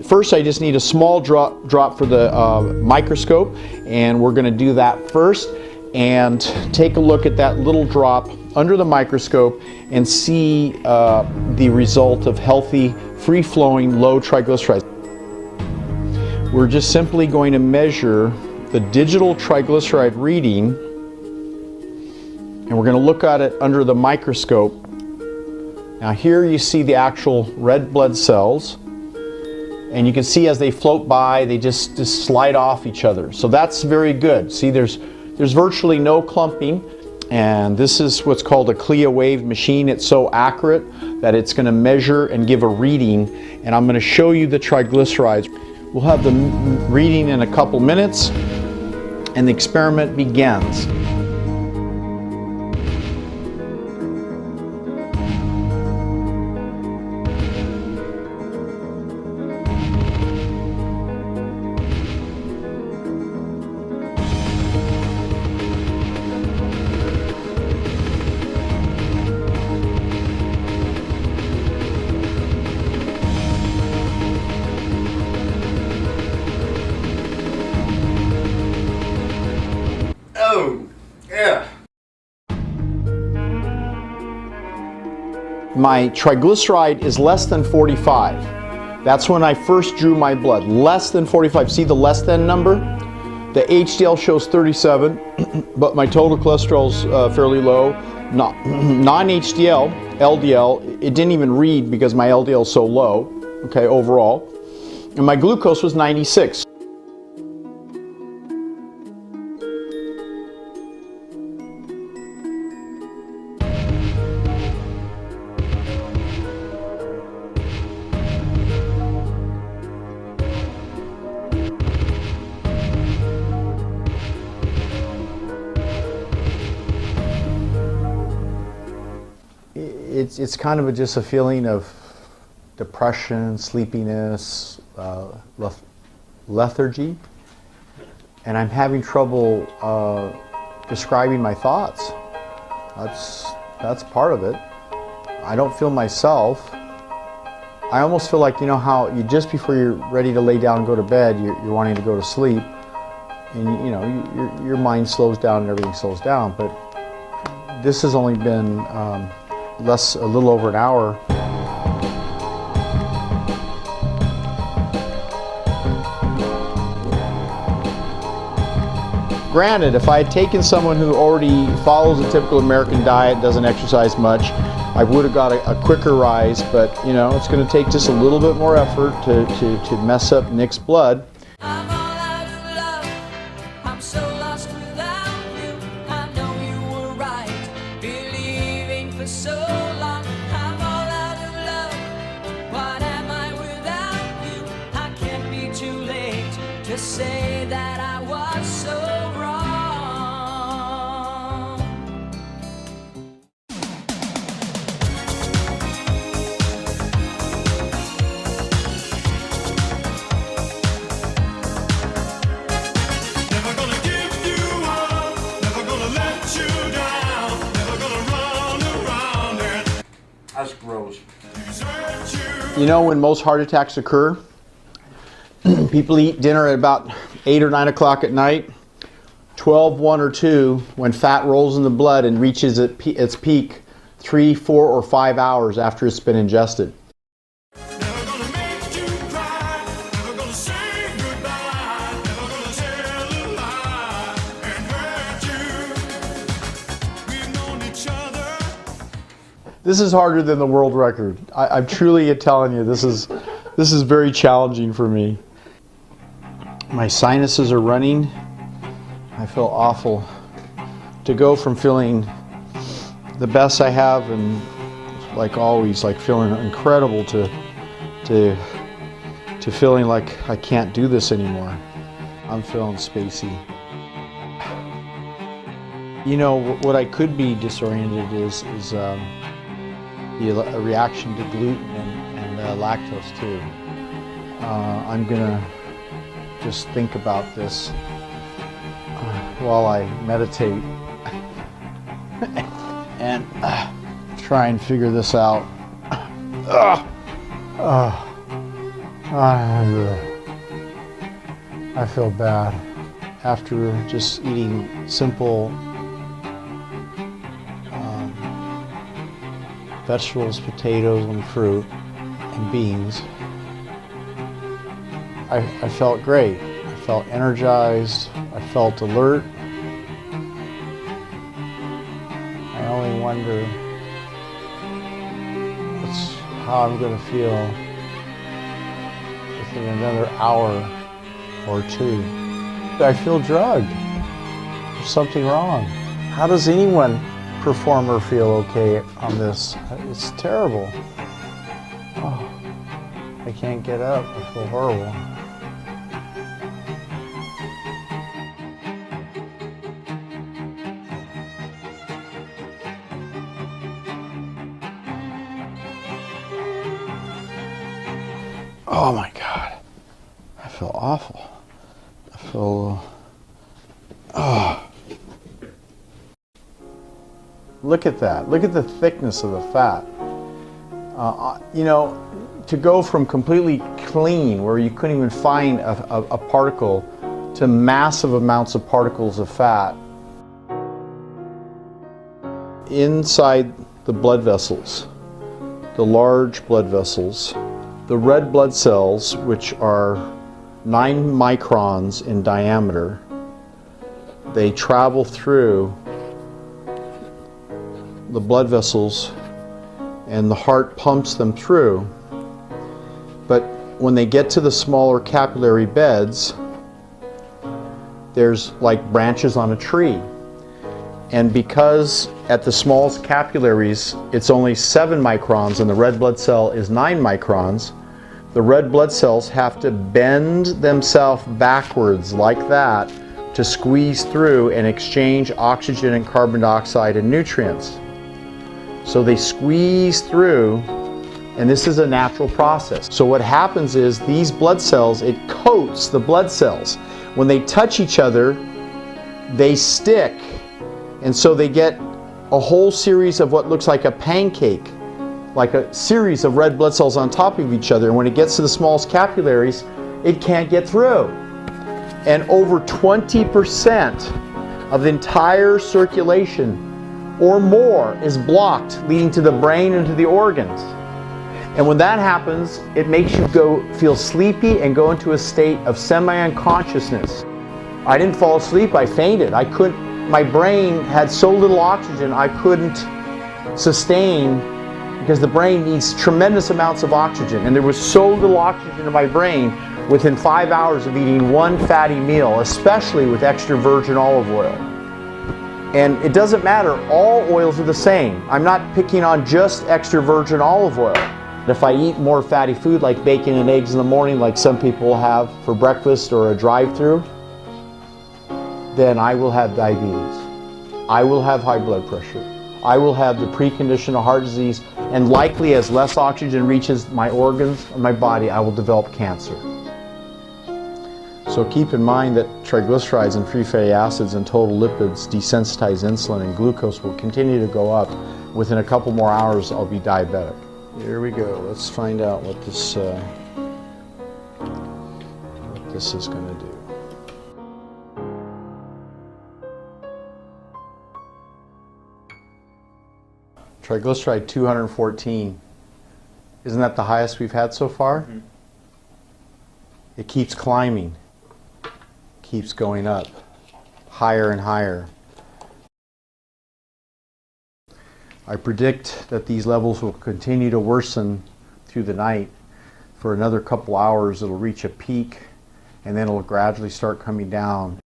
First, I just need a small drop for the microscope, and we're going to do that first and take a look at that little drop under the microscope and see the result of healthy, free-flowing, low triglycerides. We're just simply going to measure the digital triglyceride reading, and we're going to look at it under the microscope. Now here you see the actual red blood cells, and you can see as they float by, they just slide off each other. So that's very good. See, there's virtually no clumping, and this is what's called a CLIA wave machine. It's so accurate that it's going to measure and give a reading, and I'm going to show you the triglycerides. We'll have the reading in a couple minutes, and the experiment begins. Oh, yeah. My triglyceride is less than 45. That's when I first drew my blood. Less than 45. See the less than number? The HDL shows 37, but my total cholesterol's fairly low. Non-HDL, LDL, it didn't even read because my LDL is so low, okay, overall. And my glucose was 96. It's kind of just a feeling of depression, sleepiness, lethargy, and I'm having trouble describing my thoughts. That's part of it. I don't feel myself. I almost feel like, you know how you just before you're ready to lay down and go to bed, you're wanting to go to sleep, and you know your mind slows down and everything slows down. But this has only been a little over an hour. Granted, if I had taken someone who already follows a typical American diet, doesn't exercise much, I would have got a quicker rise, but you know, it's going to take just a little bit more effort to mess up Nick's blood. I'm all out of love. I'm so lost without you. I know you were right, believing for so long. I'm all out of love. What am I without you? I can't be too late to say that I was so wrong. Never gonna give you up, never gonna let you down, never gonna run around and That's gross. desert you. You know, when most heart attacks occur, people eat dinner at about 8 or 9 o'clock at night. 12, 1, or 2, when fat rolls in the blood and reaches its peak 3, 4, or 5 hours after it's been ingested. Never gonna make you cry, never gonna say goodbye, never gonna tell a lie and hurt you. We've known each other. This is harder than the world record. I'm truly telling you, this is very challenging for me. My sinuses are running. I feel awful. To go from feeling the best I have and like always, like feeling incredible to feeling like I can't do this anymore. I'm feeling spacey. You know, what I could be disoriented is a reaction to gluten and lactose too. I'm gonna just think about this while I meditate and try and figure this out. I feel bad after just eating simple vegetables, potatoes, and fruit, and beans. I felt great. I felt energized. I felt alert. I only wonder how I'm going to feel within another hour or two. I feel drugged. There's something wrong. How does anyone perform or feel okay on this? It's terrible. Oh, I can't get up. I feel horrible. Oh my God, I feel awful. I feel, Look at that. Look at the thickness of the fat. You know, to go from completely clean, where you couldn't even find a particle, to massive amounts of particles of fat inside the blood vessels, the large blood vessels. The red blood cells, which are 9 microns in diameter, they travel through the blood vessels and the heart pumps them through. But when they get to the smaller capillary beds, there's like branches on a tree. And because at the smallest capillaries it's only 7 microns and the red blood cell is 9 microns, the red blood cells have to bend themselves backwards like that to squeeze through and exchange oxygen and carbon dioxide and nutrients. So they squeeze through, and this is a natural process. So what happens is these blood cells, it coats the blood cells. When they touch each other, they stick. And so they get a whole series of what looks like a pancake, like a series of red blood cells on top of each other. And when it gets to the smallest capillaries, it can't get through. And over 20% of the entire circulation or more is blocked, leading to the brain and to the organs. And when that happens, it makes you feel sleepy and go into a state of semi-unconsciousness. I didn't fall asleep, I fainted. My brain had so little oxygen I couldn't sustain, because the brain needs tremendous amounts of oxygen, and there was so little oxygen in my brain within 5 hours of eating one fatty meal, especially with extra virgin olive oil. And it doesn't matter, all oils are the same. I'm not picking on just extra virgin olive oil. If I eat more fatty food like bacon and eggs in the morning, like some people have for breakfast or a drive-through, then I will have diabetes. I will have high blood pressure. I will have the precondition of heart disease, and likely as less oxygen reaches my organs or my body, I will develop cancer. So keep in mind that triglycerides and free fatty acids and total lipids desensitize insulin, and glucose will continue to go up. Within a couple more hours, I'll be diabetic. Here we go. Let's find out what this is going to do. Triglyceride 214. Isn't that the highest we've had so far? Mm-hmm. It keeps climbing, keeps going up, higher and higher. I predict that these levels will continue to worsen through the night. For another couple hours, it'll reach a peak, and then it'll gradually start coming down.